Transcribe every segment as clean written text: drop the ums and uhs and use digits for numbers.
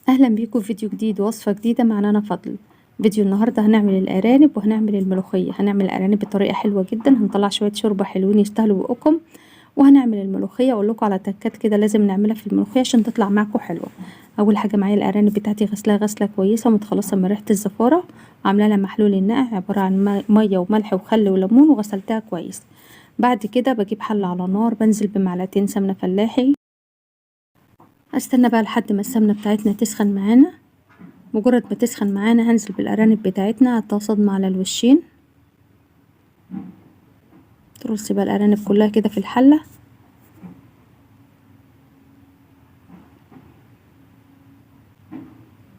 اهلا بيكم في فيديو جديد ووصفة جديدة مع نانا فضل. فيديو النهاردة هنعمل الارانب وهنعمل الملوخية. هنعمل الارانب بطريقة حلوة جدا، هنطلع شوية شوربة حلوين يستاهلوا بقكم، وهنعمل الملوخية. اقول لكم على تكات كده لازم نعملها في الملوخية عشان تطلع معاكم حلوة. اول حاجة معايا الارانب بتاعتي غسلها غسلة كويسة ومتخلصة من ريحة الزفارة، وعاملة لها محلول النقع عبارة عن مية وملح وخل وليمون، وغسلتها كويس. بعد كده بجيب حلة على نار، بنزل بمعلقتين سمنة فلاحي. استنى بقى لحد ما السمنة بتاعتنا تسخن معانا. مجرد ما تسخن معانا هنزل بالارانب بتاعتنا، هتصدم على الوشين. ترصي بقى الارانب كلها كده في الحله.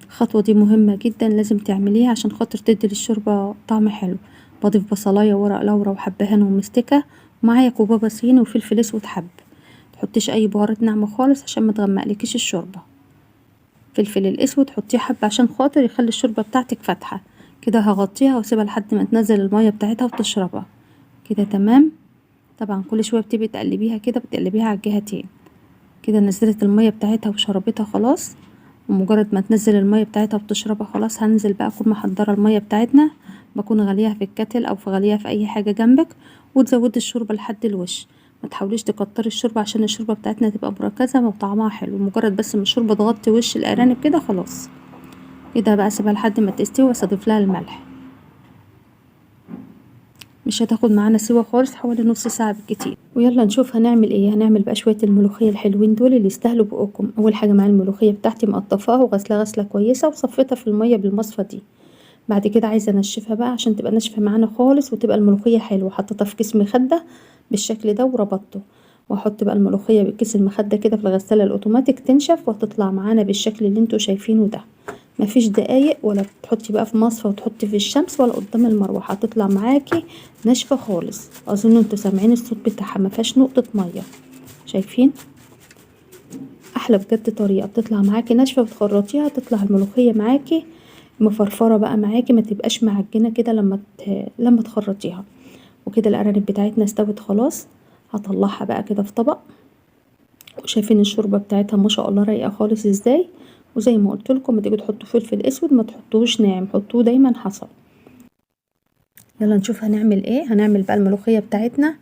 الخطوه دي مهمه جدا لازم تعمليها عشان خاطر تدي للشوربه طعم حلو. بضيف بصلايه وورق لورا وحبهان ومستكه، ومعايا كوبابه صين وفلفل اسود حب. متحطيش اي بهارات ناعمه خالص عشان ما تغمقلكيش الشوربه. فلفل الاسود حطيه حب عشان خاطر يخلي الشوربه بتاعتك فاتحه. كده هغطيها واسيبها لحد ما تنزل الميه بتاعتها وتشربها. كده تمام. طبعا كل شويه بتبقي تقلبيها كده، بتقلبيها على الجهتين. كده نزلت الميه بتاعتها وشربتها خلاص. ومجرد ما تنزل الميه بتاعتها وتشربها خلاص، هنزل بقى اكون محضره الميه بتاعتنا. بكون غاليها في الكتل او في غاليها في اي حاجه جنبك، وتزودي الشوربه لحد الوش. ما تحاوليش تكتري الشوربه عشان الشوربه بتاعتنا تبقى مركزه وطعمها حلو. مجرد بس ما الشوربه تغطي وش الارانب كده خلاص. كده بقى اسيبها لحد ما تستوي واضيف لها الملح. مش هتاخد معانا سوا خالص، حوالي نص ساعه بالكتير. ويلا نشوف هنعمل ايه. هنعمل بقى شويه الملوخيه الحلوين دول اللي يستاهلوا بقكم. اول حاجه معايا الملوخيه بتاعتي مقطفاها وغسلها غسله كويسه وصفيتها في الميه بالمصفى دي. بعد كده عايزه انشفها بقى عشان تبقى ناشفه معانا خالص وتبقى الملوخيه حلوه. حطيتها في كيس مخده بالشكل ده وربطته، واحط بقى الملوخيه بالكيس المخده كده في الغساله الاوتوماتيك تنشف وتطلع معانا بالشكل اللي انتوا شايفينه ده. مفيش دقايق ولا تحطي بقى في مصفى وتحطي في الشمس ولا قدام المروحه، هتطلع معاكي ناشفه خالص. اظن انتوا سامعين الصوت بتاعها، مفيهاش نقطه ميه. شايفين؟ احلى بجد طريقه بتطلع معاكي ناشفه وتخرطيها تطلع الملوخيه معاكي مفرفره بقى معاكي، ما تبقاش معجنه كده لما تخرطيها. وكده الارانب بتاعتنا استوت خلاص. هطلعها بقى كده في طبق. وشايفين الشوربه بتاعتها ما شاء الله رايقه خالص ازاي. وزي ما قلت لكم ما تيجوا تحطوا فلفل اسود ما تحطوش ناعم، حطوه دايما حصى. يلا نشوف هنعمل ايه. هنعمل بقى الملوخيه بتاعتنا.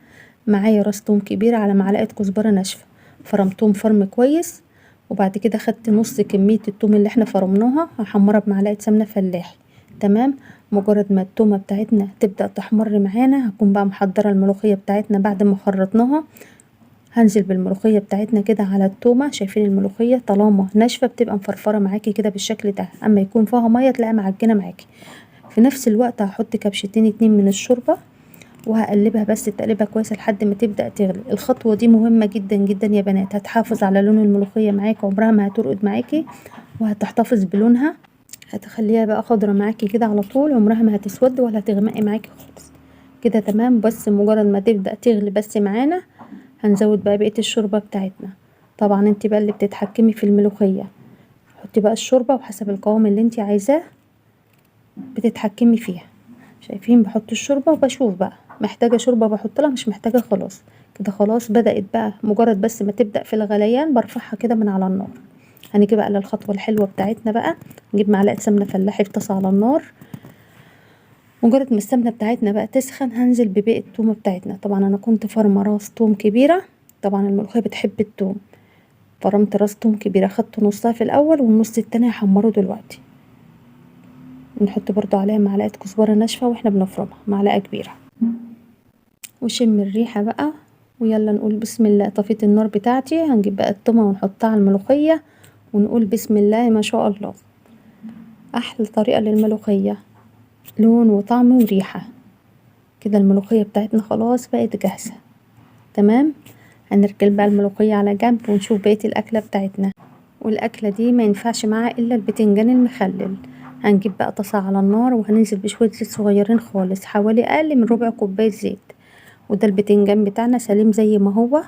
معايا راس توم كبيره على معلقه كزبره ناشفه، فرمتهم فرم كويس. وبعد كده خدت نص كميه التوم اللي احنا فرمناها هحمرها بمعلقه سمنه فلاحي. تمام. مجرد ما التومه بتاعتنا تبدا تحمر معانا هكون بقى محضره الملوخيه بتاعتنا بعد ما خرطناها. هنزل بالملوخيه بتاعتنا كده على التومه. شايفين الملوخيه طالما ناشفه بتبقى مفرفره معاكي كده بالشكل ده، اما يكون فيها ميه تلاقيها معجنه معاكي. في نفس الوقت هحط كبشتين اتنين من الشوربه، وهقلبها بس تقلبها كويس لحد ما تبدأ تغلي. الخطوة دي مهمة جدا جدا يا بنات، هتحافظ على لون الملوخية معاكي، عمرها ما هترقد معاكي، وهتحتفظ بلونها. هتخليها بقى خضرة معاكي كده على طول، عمرها ما هتسود ولا هتغمقي معاكي خالص. كده تمام. بس مجرد ما تبدأ تغلي بس معانا هنزود بقى بقية الشوربة بتاعتنا. طبعا انت بقى اللي بتتحكمي في الملوخية. حطي بقى الشوربة وحسب القوام اللي انت عايزاه بتتحكمي فيها. شايفين؟ بحط الشوربه وبشوف بقى محتاجه شوربه بحط لها، مش محتاجه خلاص. كده خلاص بدأت بقى. مجرد بس ما تبدأ في الغليان برفعها كده من على النار. هنيجي بقى للخطوه الحلوه بتاعتنا بقى. نجيب معلقه سمنه فلاحي في طاسه على النار. مجرد ما السمنه بتاعتنا بقى تسخن هنزل بباقي التومه بتاعتنا. طبعا انا كنت فرمه راس توم كبيره، طبعا الملوخيه بتحب التوم. فرمت راس توم كبيره، خدت نصها في الاول والنص التاني هحمره دلوقتي. نحط برضو عليها معلقه كزبره ناشفه واحنا بنفرمها، معلقه كبيره. وشم الريحة بقى. ويلا نقول بسم الله. طفيت النار بتاعتي. هنجيب بقى التومة ونحطها على الملوخية ونقول بسم الله ما شاء الله. احلى طريقة للملوخية، لون وطعم وريحة. كده الملوخية بتاعتنا خلاص بقت جاهزة. تمام. هنركن بقى الملوخية على جنب ونشوف بقية الأكلة بتاعتنا. والأكلة دي ما ينفعش معاها إلا البتنجان المخلل. هنجيب بقى طاسة على النار وهننزل بشوية زيت صغيرين خالص، حوالي أقل من ربع كوباية زيت. وده البتنجان بتاعنا سليم زي ما هو،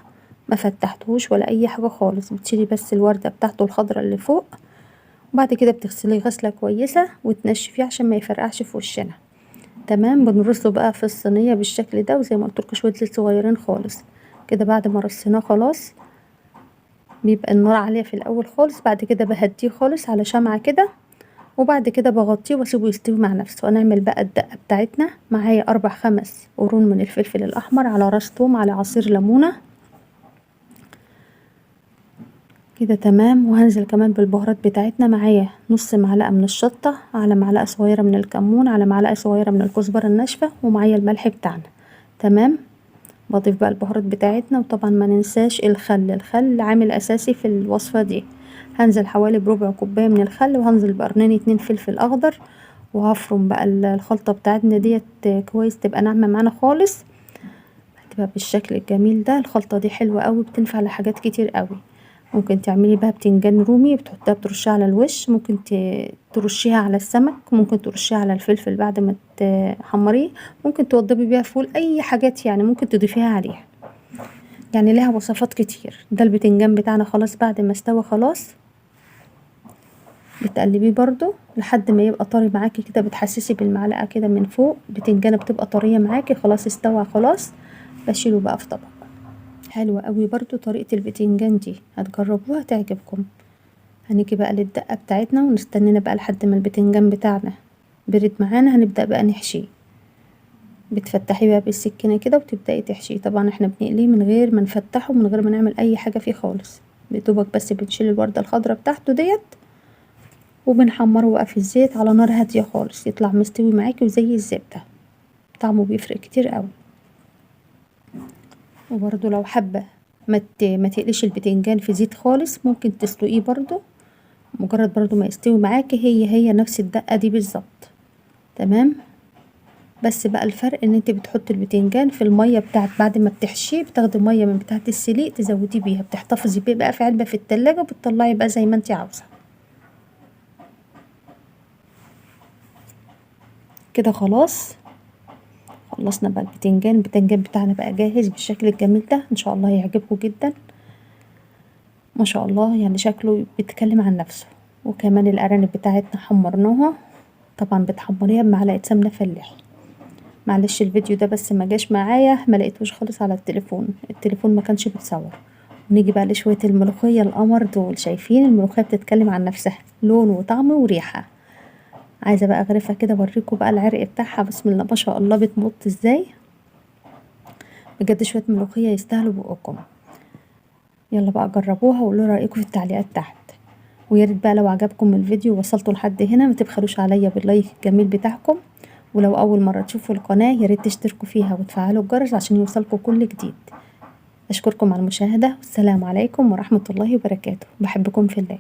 ما فتحتهوش ولا اي حاجه خالص. بتشيلي بس الورده بتاعته الخضراء اللي فوق، وبعد كده بتغسليه غسله كويسه وتنشفيه عشان ما يفرقعش في وشنا. تمام. بنرصه بقى في الصينيه بالشكل ده، وزي ما قلت لكم شويه زيت صغيرين خالص. كده بعد ما رصيناه خلاص بيبقى النار عالية في الاول خالص، بعد كده بهديه خالص على شمعة كده، وبعد كده بغطيه واسيبه يستوي مع نفسه. هنعمل بقى الدقة بتاعتنا. معايا 4-5 قرون من الفلفل الاحمر، على راس توم، على عصير ليمونة كده تمام. وهنزل كمان بالبهارات بتاعتنا. معايا نص معلقة من الشطة، على معلقة صغيرة من الكمون، على معلقة صغيرة من الكزبرة الناشفة، ومعايا الملح بتاعنا تمام. بضيف بقى البهارات بتاعتنا، وطبعا ما ننساش الخل. الخل عامل اساسي في الوصفة دي. هنزل حوالي بربع كوباية من الخل، وهنزل بقرنين 2 فلفل اخضر، وهفرم بقى الخلطة بتاعتنا ديت كويس، تبقى ناعمة معانا خالص، هتبقى بالشكل الجميل ده. الخلطة دي حلوة قوي، بتنفع لحاجات كتير قوي. ممكن تعملي بقى بتنجان رومي، بتحطيها بترشيها على الوش، ممكن ترشيها على السمك، ممكن ترشيها على الفلفل بعد ما تحمريه، ممكن توضبي بيها فول، اي حاجات يعني ممكن تضيفيها عليها، يعني ليها وصفات كتير. ده البتنجان بتاعنا خلاص بعد ما استوى خلاص، بتقلبيه برضو لحد ما يبقى طري معاكي كده، بتحسسي بالمعلقة كده من فوق بتنجانة بتبقى طرية معاكي، خلاص استوى خلاص. بشيله بقى في طبق. حلوة قوي برضو طريقة البتنجان دي، هتجربوها تعجبكم. هنيجي بقى للدقة بتاعتنا، ونستنينا بقى لحد ما البتنجان بتاعنا برد معانا. هنبدأ بقى نحشيه. بتفتحيه بقى بالسكينة كده وتبدأي تحشيه. طبعا احنا بنقليه من غير ما نفتحه، من غير ما نعمل اي حاجة فيه خالص، بدوبك بس بنشيل الوردة الخضراء بتاعته ديت، وبنحمره بقى في الزيت على نار هادية خالص، يطلع مستوي معاكي وزي الزبدة. طعمه بيفرق كتير قوي. وبرضو لو حابة ما تقليش البتنجان في زيت خالص، ممكن تسلقيه برضو، مجرد برضو ما يستوي معاكي هي نفس الدقة دي بالظبط تمام. بس بقى الفرق ان انت بتحطي البتنجان في المية بتاعت بعد ما بتحشيه، بتاخدي مية من بتاعة السليق تزوديه بيها، بتحتفظي بيه بقى في علبة في التلاجة، وبتطلعي بقى زي ما انت عاوزة. كده خلاص خلصنا بقى البتنجان بتاعنا بقى جاهز بالشكل الجميل ده. ان شاء الله يعجبكم جدا، ما شاء الله يعني شكله بيتكلم عن نفسه. وكمان الارانب بتاعتنا حمرناها، طبعا بتحمريها بمعلقة سمنة فلاحي. معلش الفيديو ده بس ما جاش معايا، ما لقيتوش خالص على التليفون ما كانش بيتصور. ونيجي بقى لشوية الملوخية القمر دول. شايفين الملوخية بتتكلم عن نفسها، لون وطعم وريحة. عايزة بقى اغرفها كده اوريكم بقى العرق بتاعها، بسم الله ما شاء الله بتمط ازاي. بجد شوية ملوخية يستاهلوا بقكم. يلا بقى جربوها وقولوا رأيكم في التعليقات تحت. ويا ريت بقى لو عجبكم الفيديو ووصلتوا لحد هنا ما تبخلوش عليا باللايك الجميل بتاعكم. ولو اول مرة تشوفوا القناة يا ريت تشتركوا فيها وتفعلوا الجرس عشان يوصلكم كل جديد. اشكركم على المشاهدة، والسلام عليكم ورحمة الله وبركاته. بحبكم في الله.